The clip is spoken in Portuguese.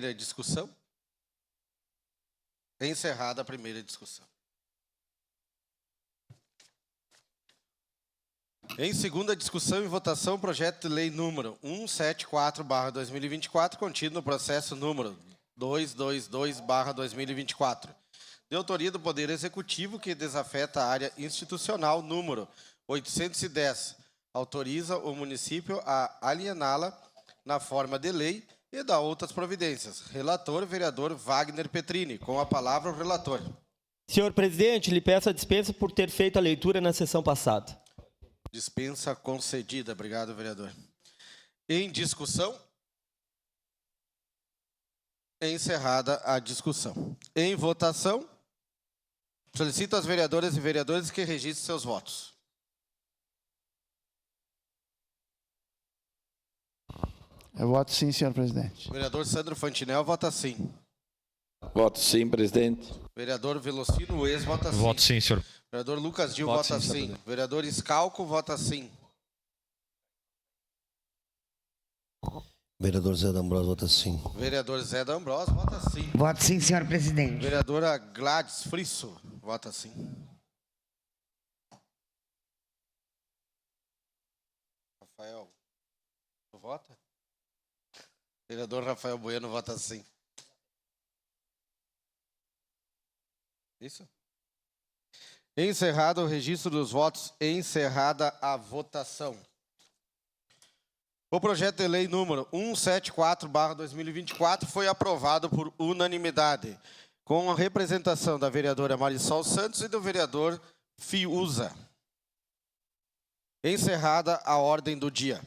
Primeira discussão. Encerrada a primeira discussão. Em segunda discussão e votação, projeto de lei número 174/2024, contido no processo número 222/2024, de autoria do Poder Executivo, que desafeta a área institucional número 810, autoriza o município a aliená-la na forma de lei e dá outras providências. Relator, vereador Wagner Petrini. Com a palavra, o relator. Senhor presidente, lhe peço a dispensa por ter feito a leitura na sessão passada. Dispensa concedida. Obrigado, vereador. Em discussão. Encerrada a discussão. Em votação. Solicito às vereadoras e vereadores que registrem seus votos. Eu voto sim, senhor presidente. Vereador Sandro Fantinel vota sim. Voto sim, presidente. Vereador Velocino Ex vota sim. Voto sim, senhor. Vereador Lucas Dil Voto vota sim, sim. senhor. Vereador Scalco vota sim. Vereador Zé D'Ambrosio vota sim. Vereador Zé D'Ambrosio vota sim. Voto sim, senhor presidente. Vereadora Gladys Frisso vota sim. Rafael, tu vota? Vereador Rafael Bueno vota sim. Isso? Encerrado o registro dos votos, encerrada a votação. O projeto de lei número 174/2024 foi aprovado por unanimidade, com a representação da vereadora Marisol Santos e do vereador Fiuza. Encerrada a ordem do dia.